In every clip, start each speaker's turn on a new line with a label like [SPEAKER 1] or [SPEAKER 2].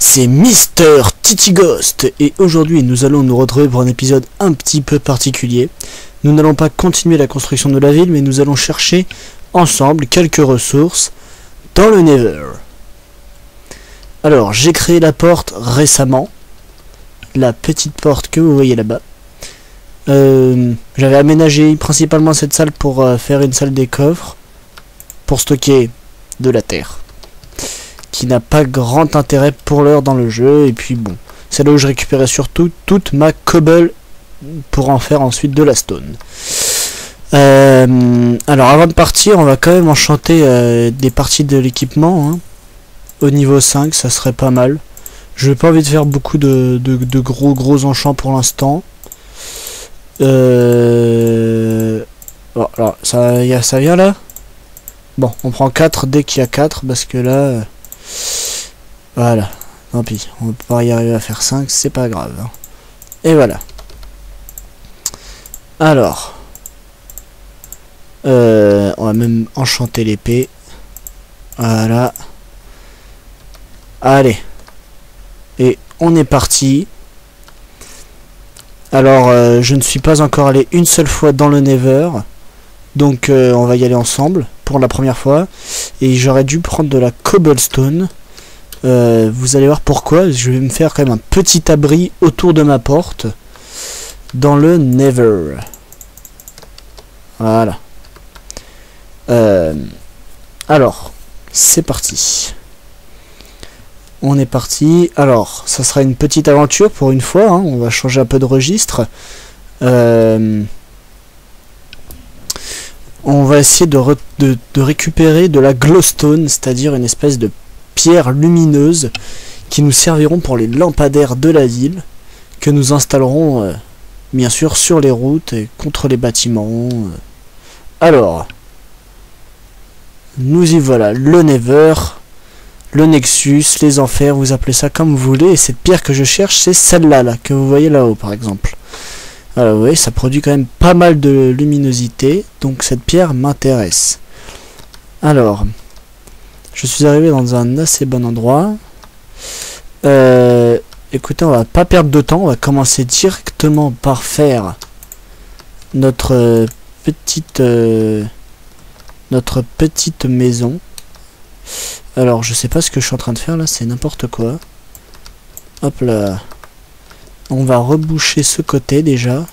[SPEAKER 1] c'est Mister Titi Ghost et aujourd'hui nous allons nous retrouver pour un épisode un petit peu particulier. Nous n'allons pas continuer la construction de la ville, mais nous allons chercher ensemble quelques ressources dans le Nether. Alors j'ai créé la porte récemment, la petite porte que vous voyez là-bas. J'avais aménagé principalement cette salle pour faire une salle des coffres, pour stocker de la terre, qui n'a pas grand intérêt pour l'heure dans le jeu. Et puis bon, c'est là où je récupérais surtout toute ma cobble pour en faire ensuite de la stone. Alors avant de partir, on va quand même enchanter des parties de l'équipement, hein. Au niveau 5, ça serait pas mal. Je n'ai pas envie de faire beaucoup de gros enchants pour l'instant. Voilà, ça vient là. Bon, on prend 4 dès qu'il y a 4, parce que là... voilà, tant pis, on va pas y arriver à faire 5, c'est pas grave. Hein. Et voilà. Alors... on va même enchanter l'épée. Voilà. Allez. Et on est parti. Alors, je ne suis pas encore allé une seule fois dans le Nether. Donc, on va y aller ensemble pour la première fois. Et j'aurais dû prendre de la cobblestone. Vous allez voir pourquoi. Je vais me faire quand même un petit abri autour de ma porte. Dans le Nether. Voilà. Alors, c'est parti. On est parti. Alors, ça sera une petite aventure pour une fois. Hein. On va changer un peu de registre. On va essayer de récupérer de la glowstone, c'est-à-dire une espèce de pierre lumineuse qui nous serviront pour les lampadaires de la ville, que nous installerons bien sûr sur les routes et contre les bâtiments. Alors, nous y voilà, le Nether, le Nexus, les enfers, vous appelez ça comme vous voulez. Et cette pierre que je cherche, c'est celle-là, là, que vous voyez là-haut par exemple. Alors vous voyez, ça produit quand même pas mal de luminosité, donc cette pierre m'intéresse. Alors, je suis arrivé dans un assez bon endroit. Écoutez, on va pas perdre de temps, on va commencer directement par faire notre petite maison. Alors, je sais pas ce que je suis en train de faire là, c'est n'importe quoi. Hop là. On va reboucher ce côté déjà.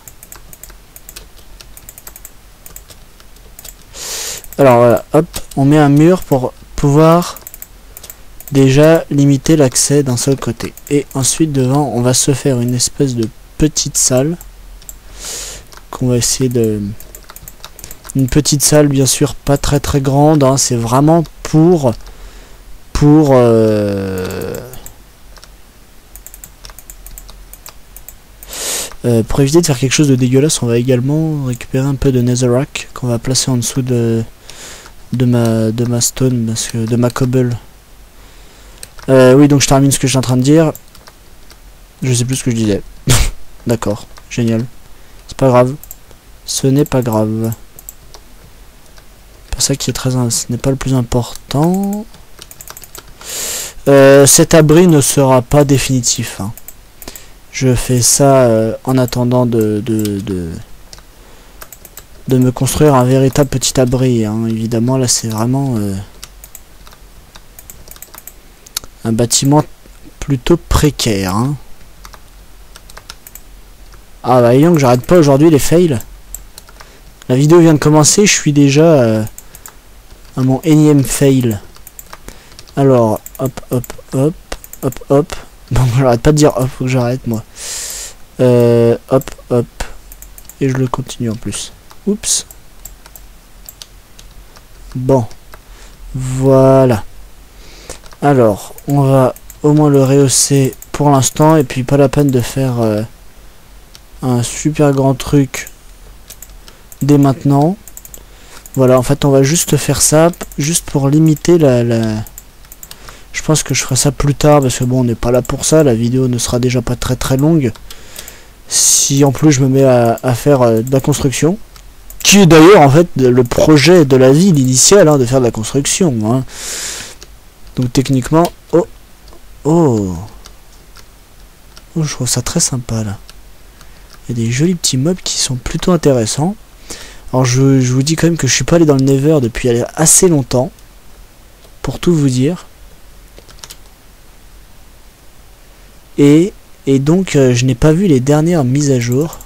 [SPEAKER 1] Alors voilà, hop, on met un mur pour pouvoir déjà limiter l'accès d'un seul côté. Et ensuite devant, on va se faire une espèce de petite salle qu'on va essayer de... Une petite salle bien sûr pas très grande, hein, c'est vraiment pour éviter de faire quelque chose de dégueulasse. On va également récupérer un peu de netherrack qu'on va placer en dessous de ma stone, parce que de ma cobble. Oui, donc je termine ce que je suis en train de dire. Je sais plus ce que je disais. D'accord, génial. C'est pas grave. Ce n'est pas grave. Pas ça qui est ce n'est pas le plus important. Cet abri ne sera pas définitif. Hein. Je fais ça en attendant de me construire un véritable petit abri. Hein. Évidemment, là, c'est vraiment un bâtiment plutôt précaire. Hein. Ah bah, disons que j'arrête pas aujourd'hui les fails. La vidéo vient de commencer, je suis déjà à mon énième fail. Alors, hop. Bon, j'arrête pas de dire hop, faut que j'arrête moi. Hop. Et je le continue en plus. Oups. Bon. Voilà. Alors, on va au moins le rehausser pour l'instant. Et puis pas la peine de faire un super grand truc dès maintenant. Voilà, en fait on va juste faire ça, juste pour limiter Je pense que je ferai ça plus tard, parce que bon, on n'est pas là pour ça, la vidéo ne sera déjà pas très longue. Si en plus je me mets à faire de la construction, qui est d'ailleurs en fait le projet de la ville initiale, hein, de faire de la construction. Hein. Donc techniquement... Oh, Oh, je trouve ça très sympa là. Il y a des jolis petits mobs qui sont plutôt intéressants. Alors je vous dis quand même que je suis pas allé dans le Nether depuis assez longtemps. Pour tout vous dire. Et donc je n'ai pas vu les dernières mises à jour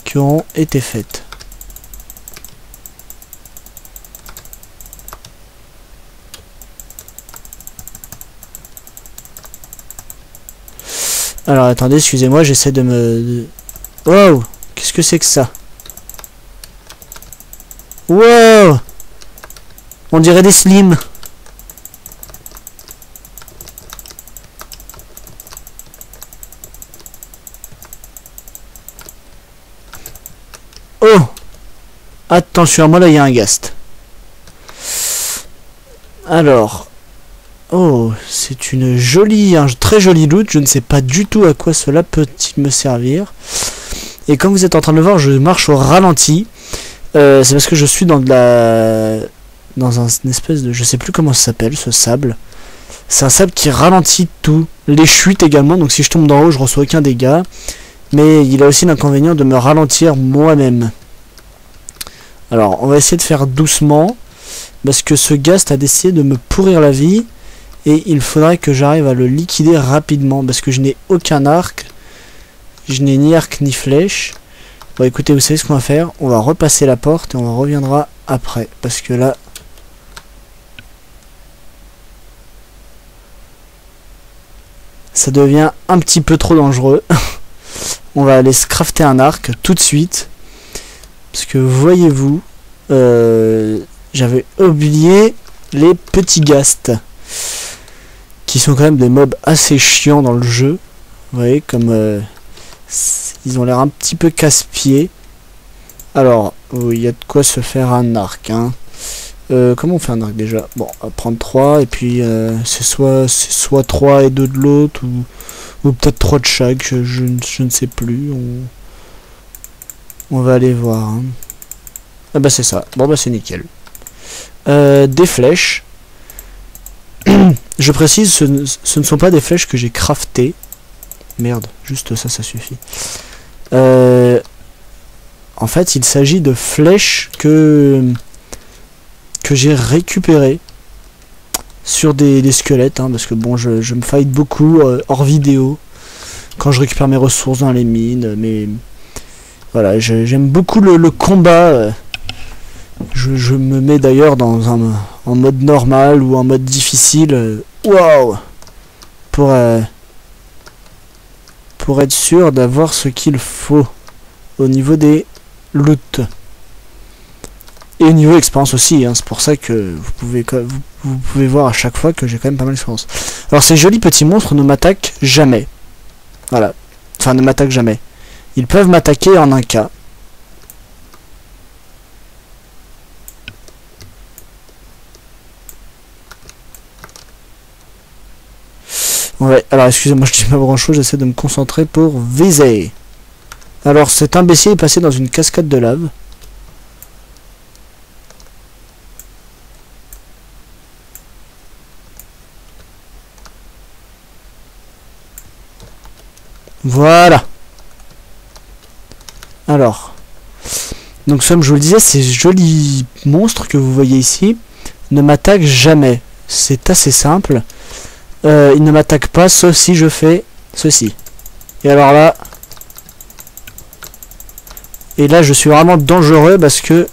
[SPEAKER 1] qui ont été faites. Alors attendez, excusez-moi, j'essaie de me... Wow! Qu'est-ce que c'est que ça? Wow! On dirait des slims. Oh! Attention à moi, là il y a un ghast. Alors... Oh, c'est une jolie, un très joli loot. Je ne sais pas du tout à quoi cela peut-il me servir. Et comme vous êtes en train de le voir, je marche au ralenti. C'est parce que je suis dans une espèce de... Je sais plus comment ça s'appelle, ce sable. C'est un sable qui ralentit tout. Les chutes également, donc si je tombe d'en haut, je reçois aucun dégât. Mais il a aussi l'inconvénient de me ralentir moi-même. Alors, on va essayer de faire doucement. Parce que ce ghast a décidé de me pourrir la vie. Et il faudrait que j'arrive à le liquider rapidement. Parce que je n'ai aucun arc. Je n'ai ni arc ni flèche. Bon écoutez, vous savez ce qu'on va faire? On va repasser la porte et on reviendra après. Parce que là... ça devient un petit peu trop dangereux. On va aller se crafter un arc tout de suite. Parce que voyez-vous... j'avais oublié les petits ghasts. Qui sont quand même des mobs assez chiants dans le jeu. Vous voyez, comme... ils ont l'air un petit peu casse-pieds. Alors, il y a de quoi se faire un arc. Hein. Comment on fait un arc déjà? Bon, on va prendre 3. Et puis, c'est soit 3 et 2 de l'autre. Ou peut-être 3 de chaque. Je ne sais plus. On va aller voir. Hein. Ah bah c'est ça. Bon bah c'est nickel. Des flèches. Je précise, ce ne sont pas des flèches que j'ai craftées. Merde, juste ça, ça suffit. En fait, il s'agit de flèches que j'ai récupérées sur des squelettes, hein, parce que bon, je me fight beaucoup hors vidéo quand je récupère mes ressources dans les mines, mais voilà, j'aime beaucoup le combat. Je me mets d'ailleurs en mode normal ou en mode difficile. Waouh! Pour être sûr d'avoir ce qu'il faut au niveau des loot. Et au niveau expérience aussi, hein, c'est pour ça que vous pouvez voir à chaque fois que j'ai quand même pas mal d'expérience. Alors ces jolis petits monstres ne m'attaquent jamais. Voilà. Enfin, ne m'attaquent jamais. Ils peuvent m'attaquer en un cas. Ouais, alors excusez-moi, je dis pas grand chose, j'essaie de me concentrer pour viser. Alors cet imbécile est passé dans une cascade de lave. Voilà. Alors. Donc comme je vous le disais, ces jolis monstres que vous voyez ici ne m'attaquent jamais. C'est assez simple. Il ne m'attaque pas sauf si je fais ceci. Et alors là... Et là je suis vraiment dangereux parce que...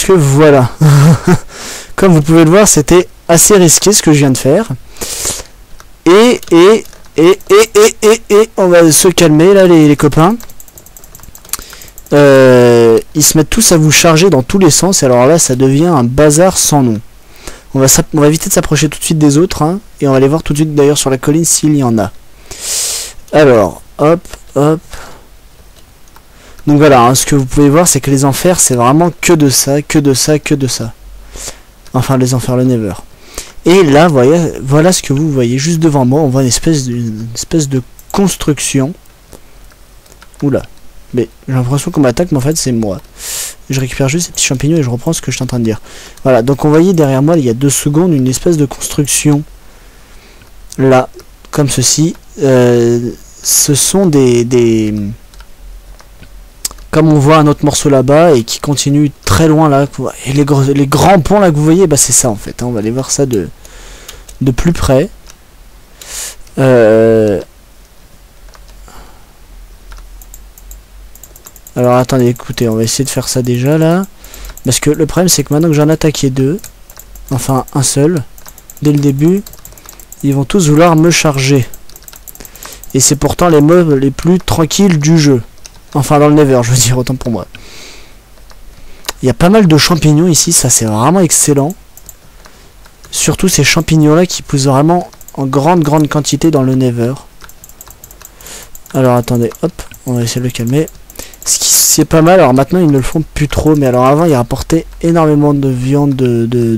[SPEAKER 1] voilà. Comme vous pouvez le voir, c'était assez risqué ce que je viens de faire. Et on va se calmer là les copains. Ils se mettent tous à vous charger dans tous les sens et alors là ça devient un bazar sans nom. On va éviter de s'approcher tout de suite des autres, hein, et on va aller voir tout de suite d'ailleurs sur la colline s'il y en a. Alors hop hop. Donc voilà, hein, ce que vous pouvez voir c'est que les enfers c'est vraiment que de ça, que de ça, que de ça. Enfin les enfers, le Nether. Et là voilà ce que vous voyez juste devant moi. On voit une espèce de construction. Oula. Mais j'ai l'impression qu'on m'attaque, mais en fait c'est moi. Je récupère juste ces petits champignons et je reprends ce que je suis en train de dire. Voilà, donc on voyait derrière moi, il y a 2 secondes, une espèce de construction. Là, comme ceci. Ce sont des... Comme on voit un autre morceau là-bas et qui continue très loin là. Et les grands ponts là que vous voyez, bah c'est ça en fait. Hein, on va aller voir ça de plus près. Alors attendez, écoutez, on va essayer de faire ça déjà là. Parce que le problème c'est que maintenant que j'en ai attaqué 2, enfin un seul, dès le début, ils vont tous vouloir me charger. Et c'est pourtant les mobs les plus tranquilles du jeu. Enfin dans le Nether, je veux dire, autant pour moi. Il y a pas mal de champignons ici, ça c'est vraiment excellent. Surtout ces champignons là qui poussent vraiment en grande quantité dans le Nether. Alors attendez, hop, on va essayer de le calmer. Ce qui est pas mal, alors maintenant ils ne le font plus trop, mais alors avant ils rapportaient énormément de viande de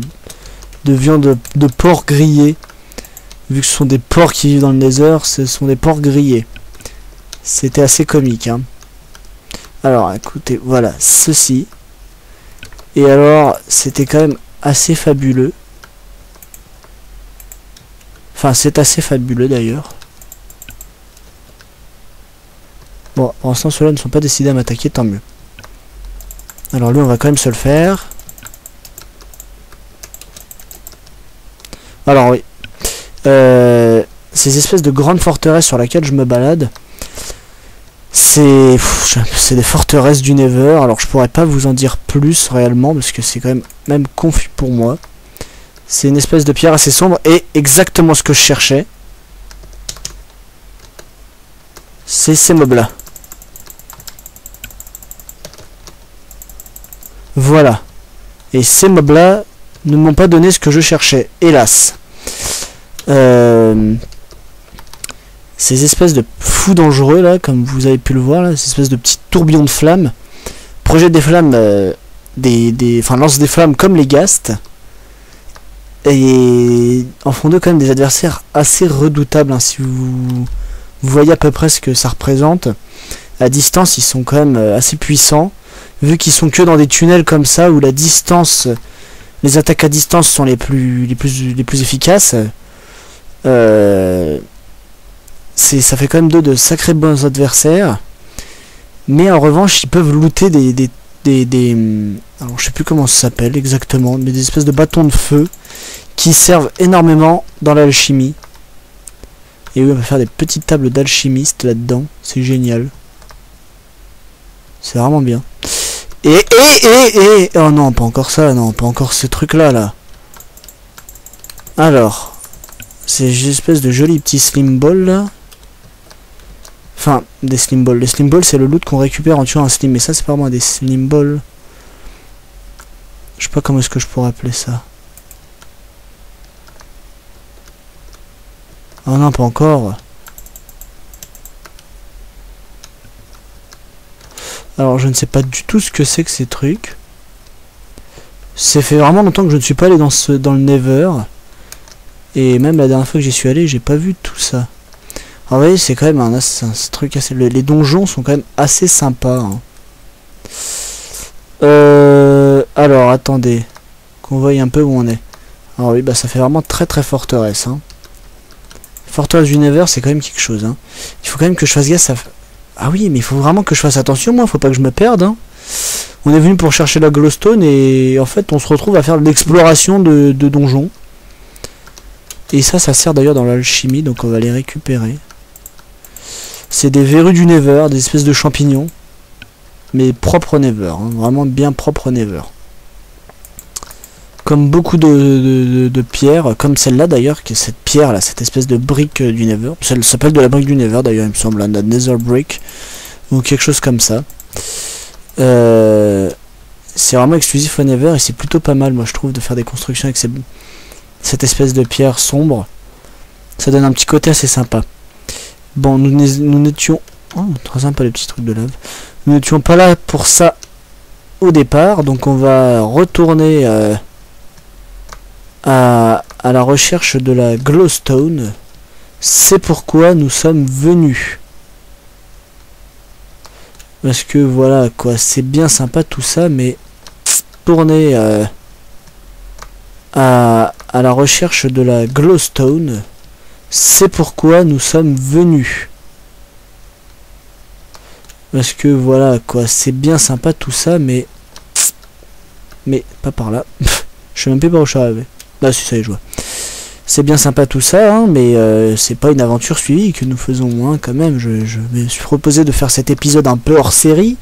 [SPEAKER 1] porc grillé. Vu que ce sont des porcs qui vivent dans le Nether, ce sont des porcs grillés. C'était assez comique, hein. Alors écoutez, voilà, ceci. Et alors, c'était quand même assez fabuleux. Enfin, c'est assez fabuleux d'ailleurs. Bon, pour l'instant, ceux-là ne sont pas décidés à m'attaquer, tant mieux. Alors lui, on va quand même se le faire. Alors oui. Ces espèces de grandes forteresses sur lesquelles je me balade, c'est des forteresses du Nether. Alors je pourrais pas vous en dire plus réellement parce que c'est quand même confus pour moi. C'est une espèce de pierre assez sombre et exactement ce que je cherchais. C'est ces mobs là. Voilà. Et ces mobs là ne m'ont pas donné ce que je cherchais, hélas. Ces espèces de fous dangereux là, comme vous avez pu le voir là, ces espèces de petits tourbillons de flammes projettent des flammes, enfin lancent des flammes comme les ghasts et en font d'eux quand même des adversaires assez redoutables, hein, si vous voyez à peu près ce que ça représente. À distance ils sont quand même assez puissants, vu qu'ils sont que dans des tunnels comme ça où la distance, les attaques à distance sont les plus efficaces. Ça fait quand même d'eux de sacrés bons adversaires, mais en revanche ils peuvent looter alors je sais plus comment ça s'appelle exactement, mais des espèces de bâtons de feu qui servent énormément dans l'alchimie. Et oui, on va faire des petites tables d'alchimistes là dedans, c'est génial, c'est vraiment bien. Et oh non, pas encore ça, non, pas encore ce truc là. Alors ces espèces de jolis petits slim balls là. Enfin, des slim balls. Les slim balls, c'est le loot qu'on récupère en tuant un slim. Mais ça, c'est pas vraiment des slim balls. Je sais pas comment est-ce que je pourrais appeler ça. Oh non, pas encore. Alors, je ne sais pas du tout ce que c'est que ces trucs. Ça fait vraiment longtemps que je ne suis pas allé dans le Nether. Et même la dernière fois que j'y suis allé, j'ai pas vu tout ça. Alors vous voyez, c'est quand même un truc assez... Les donjons sont quand même assez sympas, hein. Alors, attendez. Qu'on voie un peu où on est. Alors oui, bah ça fait vraiment très forteresse, hein. Forteresse du Nether, c'est quand même quelque chose, hein. Il faut quand même que je fasse gaffe à... Ah oui, mais il faut vraiment que je fasse attention, moi. Faut pas que je me perde, hein. On est venu pour chercher la glowstone et en fait, on se retrouve à faire de l'exploration de donjons. Et ça sert d'ailleurs dans l'alchimie, donc on va les récupérer. C'est des verrues du Nether, des espèces de champignons. Mais propre Nether, hein, vraiment bien propre Nether. Comme beaucoup de pierres, comme celle-là d'ailleurs, qui est cette pierre là, cette espèce de brique du Nether. Ça s'appelle de la brique du Nether d'ailleurs, il me semble, la Nether Brick, ou quelque chose comme ça. C'est vraiment exclusif au Nether et c'est plutôt pas mal, moi je trouve, de faire des constructions avec cette espèce de pierre sombre. Ça donne un petit côté assez sympa. Bon, nous n'étions... Oh, très sympa les petits trucs de lave. Nous n'étions pas là pour ça au départ, donc on va retourner à la recherche de la glowstone. C'est pourquoi nous sommes venus. Parce que voilà quoi, c'est bien sympa tout ça, mais tourner à la recherche de la glowstone, c'est pourquoi nous sommes venus. Parce que voilà quoi, c'est bien sympa tout ça, mais pas par là. Je sais même plus par où je suis arrivé. Là si, ça y est, je vois. C'est bien sympa tout ça, hein, mais c'est pas une aventure suivie que nous faisons, hein, quand même. Je me suis proposé de faire cet épisode un peu hors série.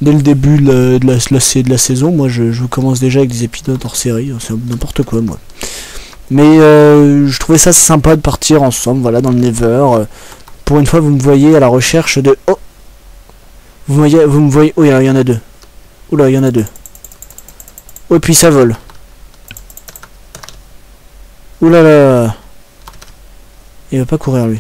[SPEAKER 1] Dès le début de la saison, moi je commence déjà avec des épisodes hors série, c'est n'importe quoi moi. Mais je trouvais ça sympa de partir ensemble, voilà, dans le Nether. Pour une fois, vous me voyez à la recherche de... Oh, vous me voyez... Oh, il y en a deux. Oula, il y en a deux. Oh, et puis ça vole. Oula là. Il va pas courir lui.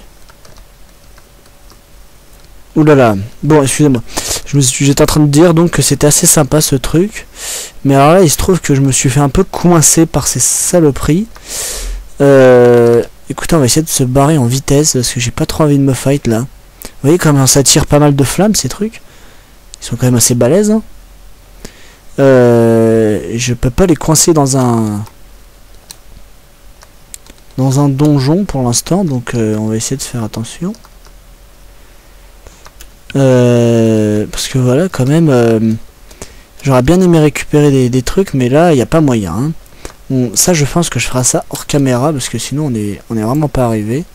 [SPEAKER 1] Oula là. Bon, excusez-moi. J'étais en train de dire donc que c'était assez sympa ce truc. Mais alors là, il se trouve que je me suis fait un peu coincer par ces saloperies. Écoutez, on va essayer de se barrer en vitesse parce que j'ai pas trop envie de me fight là. Vous voyez comment ça tire pas mal de flammes ces trucs. Ils sont quand même assez balèzes. Hein. Je peux pas les coincer dans un donjon pour l'instant, donc on va essayer de faire attention. Parce que voilà, quand même, j'aurais bien aimé récupérer des trucs, mais là, il n'y a pas moyen. Hein. Bon, ça, je pense que je ferai ça hors caméra, parce que sinon, on est vraiment pas arrivé.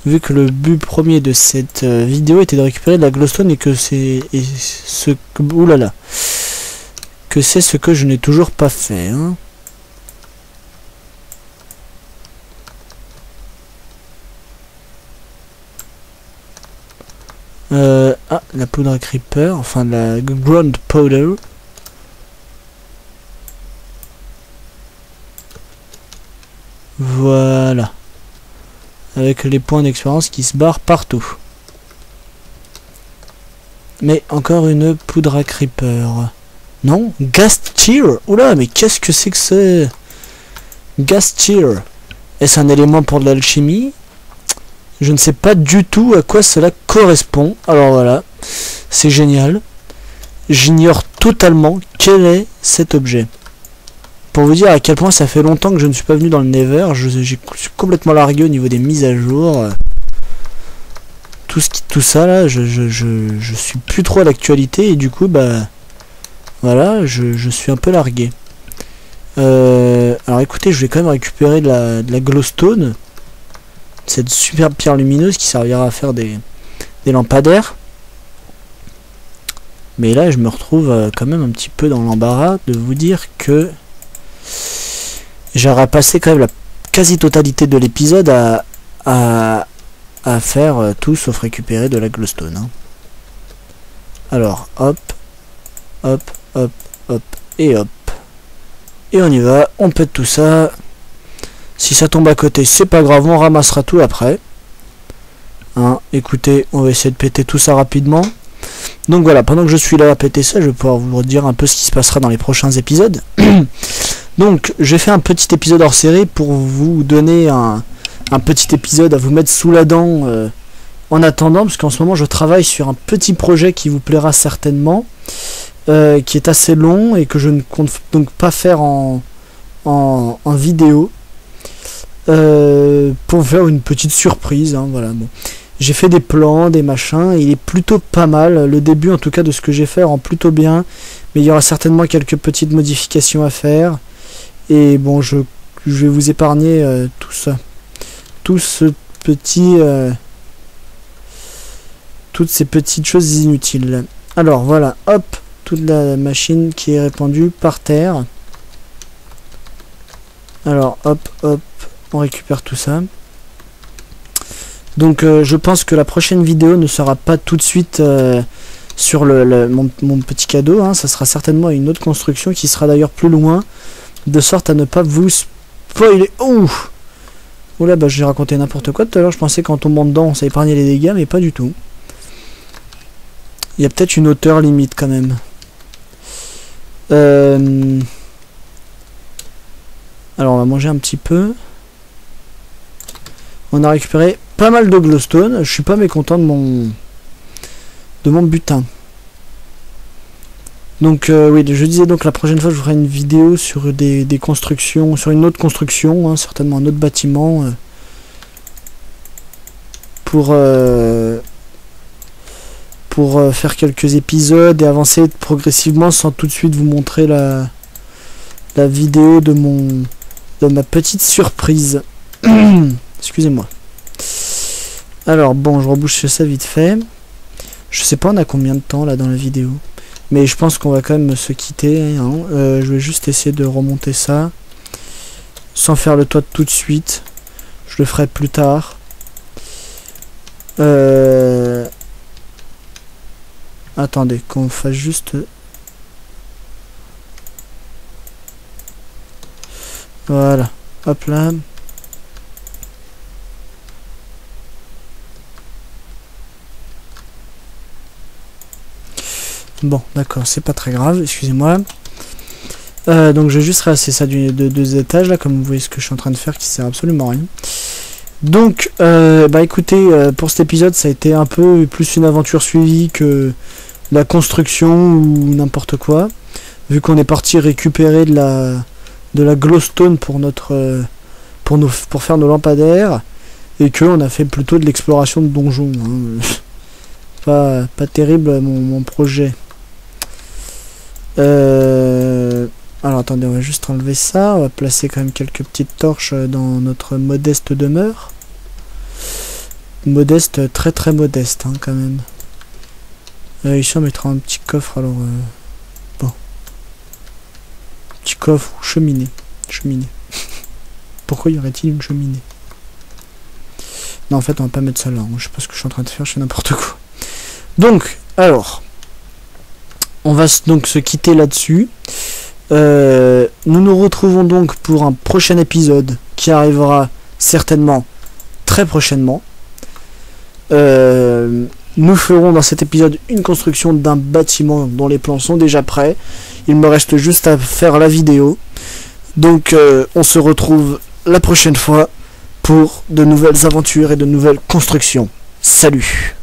[SPEAKER 1] Vu que le but premier de cette vidéo était de récupérer de la glowstone et que c'est ce que... Oulala. Que c'est ce que je n'ai toujours pas fait. Hein. Ah, la poudre à creeper, enfin la ground powder. Voilà. Avec les points d'expérience qui se barrent partout. Mais encore une poudre à creeper. Non, gas tier. Oula, mais qu'est-ce que c'est? Gas tier. Est-ce un élément pour de l'alchimie? Je ne sais pas du tout à quoi cela correspond. Alors voilà, c'est génial. J'ignore totalement quel est cet objet. Pour vous dire à quel point ça fait longtemps que je ne suis pas venu dans le Nether, je suis complètement largué au niveau des mises à jour. Tout ça là, je suis plus trop à l'actualité et du coup bah voilà, je suis un peu largué. Alors écoutez, je vais quand même récupérer de la glowstone. Cette superbe pierre lumineuse qui servira à faire des lampadaires. Mais là, je me retrouve quand même un petit peu dans l'embarras de vous dire que j'aurais passé quand même la quasi-totalité de l'épisode à faire tout sauf récupérer de la glowstone. Hein. Alors, hop, hop, hop, hop, et hop. Et on y va, on pète tout ça. Si ça tombe à côté, c'est pas grave, on ramassera tout après. Hein, écoutez, on va essayer de péter tout ça rapidement. Donc voilà, pendant que je suis là à péter ça, je vais pouvoir vous dire un peu ce qui se passera dans les prochains épisodes. Donc, j'ai fait un petit épisode hors série pour vous donner un petit épisode à vous mettre sous la dent en attendant, parce qu'en ce moment, je travaille sur un petit projet qui vous plaira certainement, qui est assez long et que je ne compte donc pas faire en vidéo. Pour faire une petite surprise, hein, voilà. Bon. J'ai fait des plans, des machins, il est plutôt pas mal. Le début, en tout cas, de ce que j'ai fait rend plutôt bien, mais il y aura certainement quelques petites modifications à faire. Et bon, je vais vous épargner tout ça, tout ce petit, toutes ces petites choses inutiles. Alors voilà, hop, toute la machine qui est répandue par terre. Alors hop, hop. On récupère tout ça. Donc je pense que la prochaine vidéo ne sera pas tout de suite sur mon petit cadeau. Hein. Ça sera certainement une autre construction qui sera d'ailleurs plus loin. De sorte à ne pas vous spoiler. Ouh! Oula, bah j'ai raconté n'importe quoi tout à l'heure. Je pensais qu'en tombant dedans ça épargnait les dégâts, mais pas du tout. Il y a peut-être une hauteur limite quand même. Alors on va manger un petit peu. On a récupéré pas mal de glowstone. Je suis pas mécontent de mon butin. Donc oui, je disais donc la prochaine fois je ferai une vidéo sur des constructions, sur une autre construction, hein, certainement un autre bâtiment, pour faire quelques épisodes et avancer progressivement sans tout de suite vous montrer la vidéo de ma petite surprise. Excusez-moi. Alors bon, je rebouche ça vite fait. Je sais pas on a combien de temps là dans la vidéo. Mais je pense qu'on va quand même se quitter. Hein. Je vais juste essayer de remonter ça. Sans faire le toit tout de suite. Je le ferai plus tard. Attendez, qu'on fasse juste... Voilà. Hop là. Bon, d'accord, c'est pas très grave, excusez-moi. Donc je vais juste réasser ça de 2 étages, là, comme vous voyez ce que je suis en train de faire, qui sert absolument à rien. Donc, bah écoutez, pour cet épisode, ça a été un peu plus une aventure suivie que la construction ou n'importe quoi. Vu qu'on est parti récupérer de la glowstone pour pour faire nos lampadaires, et que on a fait plutôt de l'exploration de donjons. Hein. Pas terrible mon projet. Alors attendez, on va juste enlever ça. On va placer quand même quelques petites torches dans notre modeste demeure. Modeste, très très modeste hein, quand même. Ici on mettra un petit coffre alors. Bon. Petit coffre ou cheminée. Cheminée. Pourquoi y aurait-il une cheminée? Non en fait on va pas mettre ça là. Je sais pas ce que je suis en train de faire, je fais n'importe quoi. Donc, alors, on va donc se quitter là-dessus. Nous nous retrouvons donc pour un prochain épisode qui arrivera certainement très prochainement. Nous ferons dans cet épisode une construction d'un bâtiment dont les plans sont déjà prêts. Il me reste juste à faire la vidéo. Donc, on se retrouve la prochaine fois pour de nouvelles aventures et de nouvelles constructions. Salut!